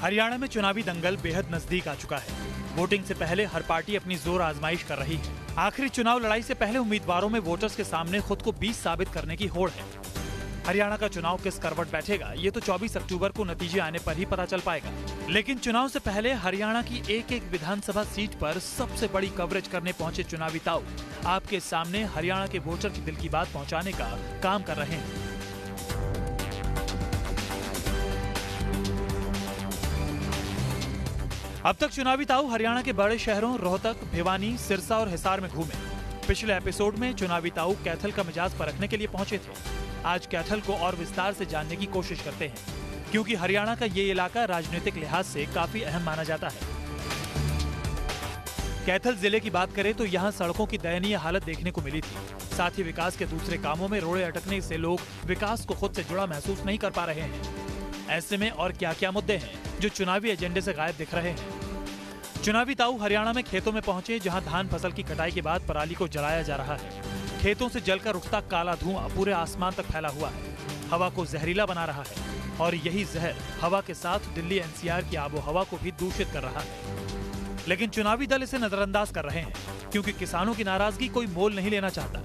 हरियाणा में चुनावी दंगल बेहद नजदीक आ चुका है। वोटिंग से पहले हर पार्टी अपनी जोर आजमाइश कर रही है। आखिरी चुनाव लड़ाई से पहले उम्मीदवारों में वोटर्स के सामने खुद को 20 साबित करने की होड़ है। हरियाणा का चुनाव किस करवट बैठेगा, ये तो 24 अक्टूबर को नतीजे आने पर ही पता चल पाएगा। लेकिन चुनाव से पहले हरियाणा की एक एक विधानसभा सीट पर सबसे बड़ी कवरेज करने पहुंचे चुनावी ताऊ आपके सामने हरियाणा के वोटर की दिल की बात पहुंचाने का काम कर रहे हैं। अब तक चुनावी ताऊ हरियाणा के बड़े शहरों रोहतक, भिवानी, सिरसा और हिसार में घूमे। पिछले एपिसोड में चुनावी ताऊ कैथल का मिजाज परखने के लिए पहुंचे थे। आज कैथल को और विस्तार से जानने की कोशिश करते हैं, क्योंकि हरियाणा का ये इलाका राजनीतिक लिहाज से काफी अहम माना जाता है। कैथल जिले की बात करें तो यहाँ सड़कों की दयनीय हालत देखने को मिली थी। साथ ही विकास के दूसरे कामों में रोड़े अटकने से लोग विकास को खुद से जुड़ा महसूस नहीं कर पा रहे हैं। ऐसे में और क्या क्या मुद्दे हैं जो चुनावी एजेंडे से गायब दिख रहे हैं। चुनावी ताऊ हरियाणा में खेतों में पहुंचे, जहां धान फसल की कटाई के बाद पराली को जलाया जा रहा है। खेतों से जलकर उठता काला धुआं पूरे आसमान तक फैला हुआ है, हवा को जहरीला बना रहा है और यही जहर हवा के साथ दिल्ली एनसीआर की आबो हवा को भी दूषित कर रहा है। लेकिन चुनावी दल इसे नजरअंदाज कर रहे हैं, क्योंकि किसानों की नाराजगी कोई मोल नहीं लेना चाहता।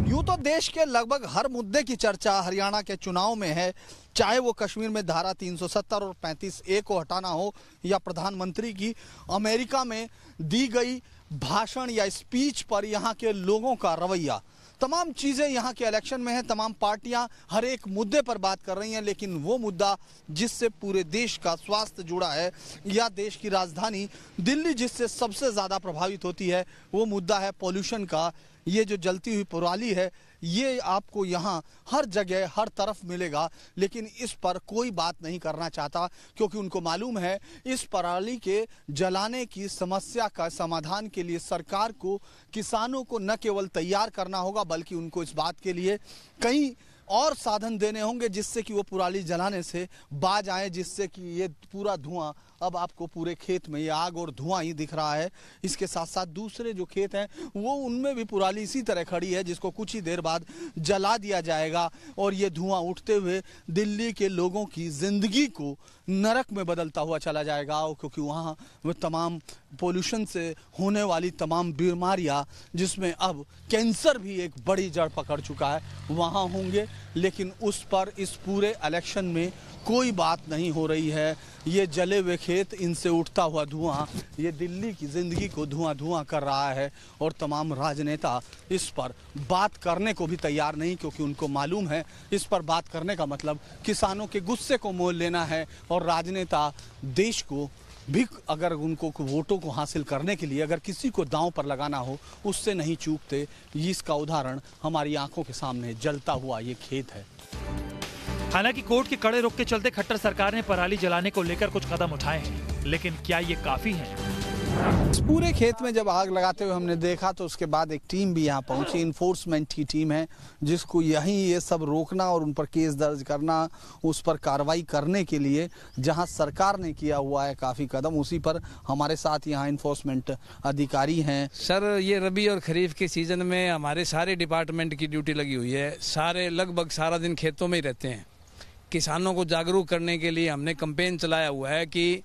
यूं तो देश के लगभग हर मुद्दे की चर्चा हरियाणा के चुनाव में है, चाहे वो कश्मीर में धारा 370 और 35A को हटाना हो, या प्रधानमंत्री की अमेरिका में दी गई भाषण या स्पीच पर यहाँ के लोगों का रवैया। तमाम चीज़ें यहाँ के इलेक्शन में है। तमाम पार्टियां हर एक मुद्दे पर बात कर रही हैं, लेकिन वो मुद्दा जिससे पूरे देश का स्वास्थ्य जुड़ा है या देश की राजधानी दिल्ली जिससे सबसे ज़्यादा प्रभावित होती है, वो मुद्दा है पॉल्यूशन का। ये जो जलती हुई पराली है, ये आपको यहाँ हर जगह हर तरफ मिलेगा, लेकिन इस पर कोई बात नहीं करना चाहता, क्योंकि उनको मालूम है इस पराली के जलाने की समस्या का समाधान के लिए सरकार को किसानों को न केवल तैयार करना होगा, बल्कि उनको इस बात के लिए कई और साधन देने होंगे जिससे कि वो पराली जलाने से बाज आए, जिससे कि ये पूरा धुआं अब आपको पूरे खेत में ये आग और धुआं ही दिख रहा है। इसके साथ साथ दूसरे जो खेत हैं वो उनमें भी पराली इसी तरह खड़ी है, जिसको कुछ ही देर बाद जला दिया जाएगा और ये धुआं उठते हुए दिल्ली के लोगों की जिंदगी को नरक में बदलता हुआ चला जाएगा, क्योंकि वहाँ वो तमाम पोल्यूशन से होने वाली तमाम बीमारियाँ, जिसमें अब कैंसर भी एक बड़ी जड़ पकड़ चुका है, वहाँ होंगे। लेकिन उस पर इस पूरे इलेक्शन में कोई बात नहीं हो रही है। ये जले हुए खेत, इनसे उठता हुआ धुआं, ये दिल्ली की जिंदगी को धुआं धुआं कर रहा है और तमाम राजनेता इस पर बात करने को भी तैयार नहीं, क्योंकि उनको मालूम है इस पर बात करने का मतलब किसानों के गुस्से को मोल लेना है। और राजनेता देश को भी अगर उनको वोटों को हासिल करने के लिए अगर किसी को दांव पर लगाना हो, उससे नहीं चूकते। इसका उदाहरण हमारी आंखों के सामने जलता हुआ ये खेत है। हालांकि कोर्ट के कड़े रुख के चलते खट्टर सरकार ने पराली जलाने को लेकर कुछ कदम उठाए हैं, लेकिन क्या ये काफी है? इस पूरे खेत में जब आग लगाते हुए हमने देखा, तो उसके बाद एक टीम भी यहाँ पहुंची, इन्फोर्समेंट की टीम है, जिसको यहीं ये सब रोकना और उन पर केस दर्ज करना, उस पर कार्रवाई करने के लिए जहां सरकार ने किया हुआ है काफ़ी कदम, उसी पर हमारे साथ यहाँ इन्फोर्समेंट अधिकारी हैं। सर, ये रबी और खरीफ के सीजन में हमारे सारे डिपार्टमेंट की ड्यूटी लगी हुई है। सारे लगभग सारा दिन खेतों में ही रहते हैं। किसानों को जागरूक करने के लिए हमने कैंपेन चलाया हुआ है कि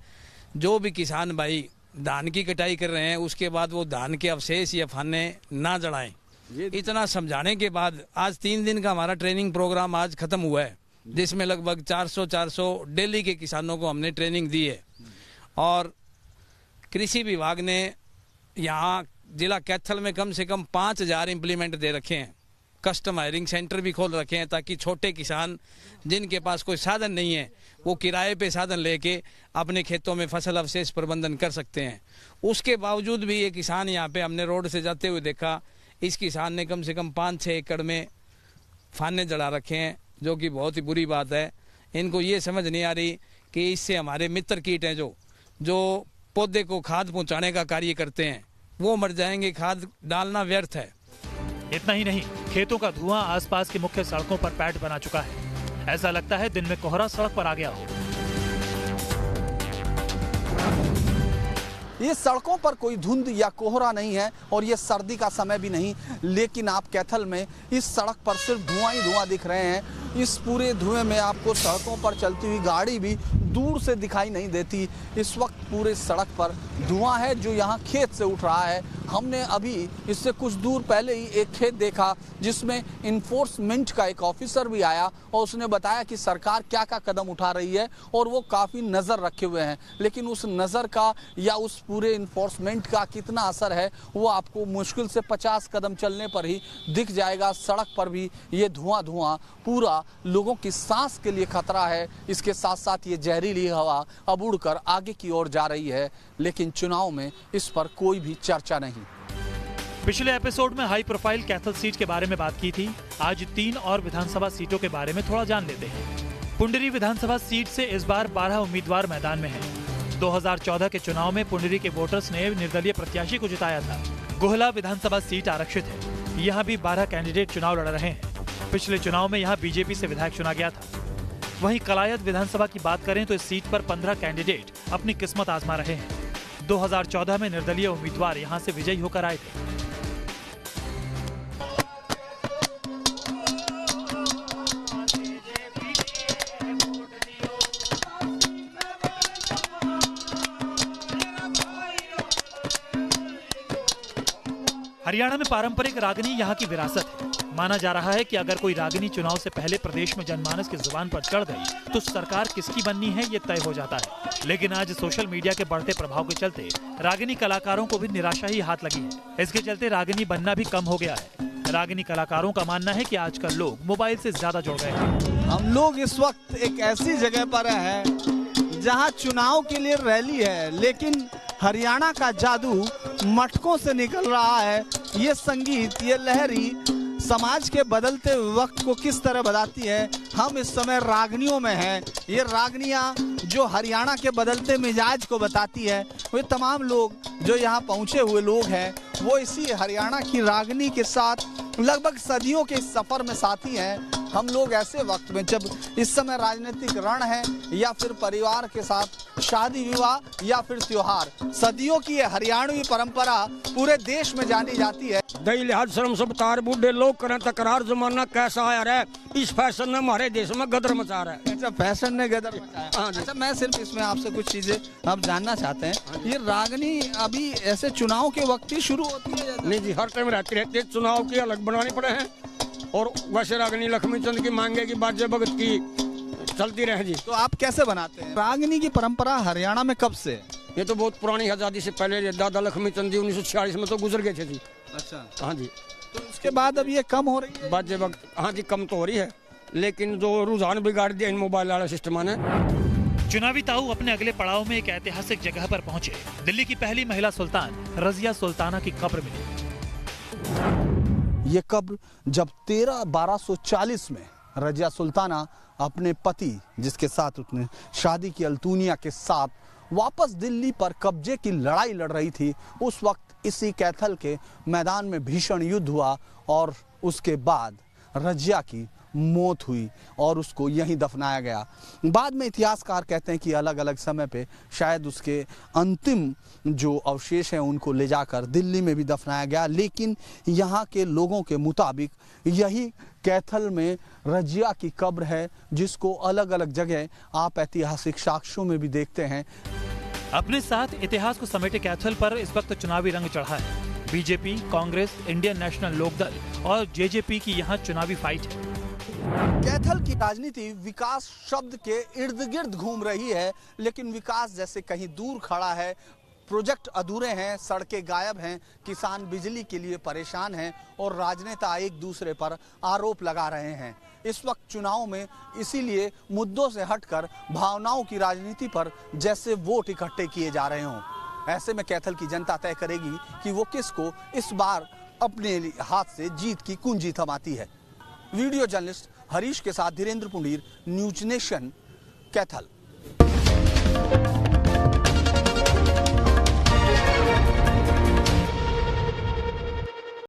जो भी किसान भाई धान की कटाई कर रहे हैं, उसके बाद वो धान के अवशेष या फाने ना जलाएं। इतना समझाने के बाद आज 3 दिन का हमारा ट्रेनिंग प्रोग्राम आज खत्म हुआ है, जिसमें लगभग 400 डेली के किसानों को हमने ट्रेनिंग दी है। और कृषि विभाग ने यहाँ जिला कैथल में कम से कम 5000 इम्प्लीमेंट दे रखे हैं। कस्टम हायरिंग सेंटर भी खोल रखे हैं, ताकि छोटे किसान जिनके पास कोई साधन नहीं है, वो किराए पे साधन लेके अपने खेतों में फसल अवशेष प्रबंधन कर सकते हैं। उसके बावजूद भी ये किसान यहाँ पे हमने रोड से जाते हुए देखा, इस किसान ने कम से कम 5-6 एकड़ में फाने जला रखे हैं, जो कि बहुत ही बुरी बात है। इनको ये समझ नहीं आ रही कि इससे हमारे मित्र कीट हैं जो पौधे को खाद पहुँचाने का कार्य करते हैं, वो मर जाएंगे। खाद डालना व्यर्थ है। इतना ही नहीं, खेतों का धुआं आसपास की मुख्य सड़कों पर पैठ बना चुका है। ऐसा लगता है दिन में कोहरा सड़क पर आ गया हो। ये सड़कों पर कोई धुंध या कोहरा नहीं है और ये सर्दी का समय भी नहीं, लेकिन आप कैथल में इस सड़क पर सिर्फ धुआं ही धुआं दिख रहे हैं। इस पूरे धुएं में आपको सड़कों पर चलती हुई गाड़ी भी दूर से दिखाई नहीं देती। इस वक्त पूरे सड़क पर धुआं है जो यहाँ खेत से उठ रहा है। हमने अभी इससे कुछ दूर पहले ही एक खेत देखा जिसमें इन्फोर्समेंट का एक ऑफिसर भी आया और उसने बताया कि सरकार क्या क्या कदम उठा रही है और वो काफ़ी नज़र रखे हुए हैं, लेकिन उस नज़र का या उस पूरे इन्फोर्समेंट का कितना असर है वो आपको मुश्किल से 50 कदम चलने पर ही दिख जाएगा। सड़क पर भी ये धुआं पूरा लोगों की सांस के लिए खतरा है। इसके साथ साथ ये जहरीली हवा अब उड़कर आगे की ओर जा रही है, लेकिन चुनाव में इस पर कोई भी चर्चा नहीं। पिछले एपिसोड में हाई प्रोफाइल कैथल सीट के बारे में बात की थी। आज 3 और विधानसभा सीटों के बारे में थोड़ा जान लेते हैं। पुंडरी विधानसभा सीट से इस बार 12 उम्मीदवार मैदान में हैं। 2014 के चुनाव में पुंडरी के वोटर्स ने निर्दलीय प्रत्याशी को जिताया था। गोहला विधानसभा सीट आरक्षित है। यहाँ भी 12 कैंडिडेट चुनाव लड़ रहे हैं। पिछले चुनाव में यहाँ बीजेपी से विधायक चुना गया था। वहीं कलायत विधानसभा की बात करें तो इस सीट पर 15 कैंडिडेट अपनी किस्मत आजमा रहे हैं। 2014 में निर्दलीय उम्मीदवार यहाँ से विजयी होकर आए थे। हरियाणा में पारंपरिक रागनी यहाँ की विरासत है। माना जा रहा है कि अगर कोई रागिनी चुनाव से पहले प्रदेश में जनमानस की जुबान पर चढ़ गई तो सरकार किसकी बननी है ये तय हो जाता है। लेकिन आज सोशल मीडिया के बढ़ते प्रभाव के चलते रागिनी कलाकारों को भी निराशा ही हाथ लगी है। इसके चलते रागिनी बनना भी कम हो गया है। रागिनी कलाकारों का मानना है कि आजकल लोग मोबाइल से ज्यादा जुड़ गए हैं। हम लोग इस वक्त एक ऐसी जगह पर हैं जहां चुनाव के लिए रैली है, लेकिन हरियाणा का जादू मटकों से निकल रहा है। ये संगीत, ये लहरी समाज के बदलते वक्त को किस तरह बताती है। हम इस समय रागनियों में हैं। ये रागनियाँ जो हरियाणा के बदलते मिजाज को बताती है। वे तमाम लोग जो यहाँ पहुँचे हुए लोग हैं वो इसी हरियाणा की रागनी के साथ लगभग सदियों के इस सफर में साथी हैं। हम लोग ऐसे वक्त में जब इस समय राजनीतिक रण है या फिर परिवार के साथ शादी विवाह या फिर त्योहार, सदियों की ये हरियाणवी परंपरा पूरे देश में जानी जाती है। दई लिहाज शर्म सब तार बूढ़े लोग करें तकरार, जमाना कैसा आया है। इस फैशन ने हमारे देश में गदर मचा रहा है। अच्छा, फैशन ने गदर मचाया। अच्छा, मैं सिर्फ इसमें आपसे कुछ चीजें आप जानना चाहते हैं। ये रागनी अभी ऐसे चुनाव के वक्त ही शुरू होती है? नहीं जी, हर टाइम रहती रहती है। चुनाव की अलग बनाने पड़े हैं और वैसे रागनी लक्ष्मी चंद की मांगे की बाजे भगत की चलती रहे जी। तो आप कैसे बनाते हैं? रागनी की परंपरा हरियाणा में कब से? ये तो बहुत पुरानी आजादी से पहले दादा लक्ष्मी चंद जी 1946 में तो गुजर गए थे जी। अच्छा, हाँ जी। तो उसके बाद अब ये कम हो रही है? बाजे वक्त हाँ जी कम तो हो रही है, लेकिन जो रुझान बिगाड़ दिया इन मोबाइल वाले सिस्टम ने। चुनावी ताऊ अपने अगले पड़ाव में एक ऐतिहासिक जगह पर पहुंचे। दिल्ली की पहली महिला सुल्तान रजिया सुल्ताना की कब्र मिली। ये कब्र जब 1240 में रजिया सुल्ताना अपने पति जिसके साथ उसने शादी की अल्तुनिया के साथ वापस दिल्ली पर कब्जे की लड़ाई लड़ रही थी, उस वक्त इसी कैथल के मैदान में भीषण युद्ध हुआ और उसके बाद रजिया की मौत हुई और उसको यहीं दफनाया गया। बाद में इतिहासकार कहते हैं कि अलग अलग समय पे शायद उसके अंतिम जो अवशेष हैं उनको ले जाकर दिल्ली में भी दफनाया गया, लेकिन यहाँ के लोगों के मुताबिक यही कैथल में रजिया की कब्र है, जिसको अलग अलग जगह आप ऐतिहासिक साक्ष्यों में भी देखते हैं। अपने साथ इतिहास को समेटे कैथल पर इस वक्त चुनावी रंग चढ़ा है। BJP, Congress, Indian National Lokdal और जेजेपी की यहाँ चुनावी फाइट है। कैथल की राजनीति विकास शब्द के इर्द गिर्द घूम रही है, लेकिन विकास जैसे कहीं दूर खड़ा है। प्रोजेक्ट अधूरे हैं, सड़कें गायब हैं, किसान बिजली के लिए परेशान हैं और राजनेता एक दूसरे पर आरोप लगा रहे हैं। इस वक्त चुनाव में इसीलिए मुद्दों से हटकर भावनाओं की राजनीति पर जैसे वोट इकट्ठे किए जा रहे हों। ऐसे में कैथल की जनता तय करेगी कि वो किसको इस बार अपने हाथ से जीत की कुंजी थमाती है। वीडियो जर्नलिस्ट हरीश के साथ धीरेन्द्र पुंडीर, न्यूज नेशन, कैथल।